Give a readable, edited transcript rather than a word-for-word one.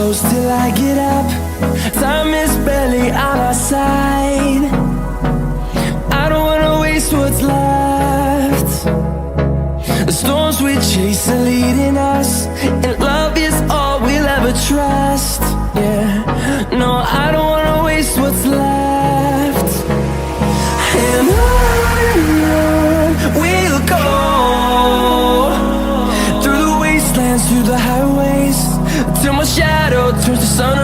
close till I get up. Time is barely on our side. I don't wanna waste what's left. The storms we chase are leading us, and love is all we'll ever trust. Yeah, no, I don't wanna waste what's left. And on we'll go, through the wastelands, through the highways, till my shadow turns to sun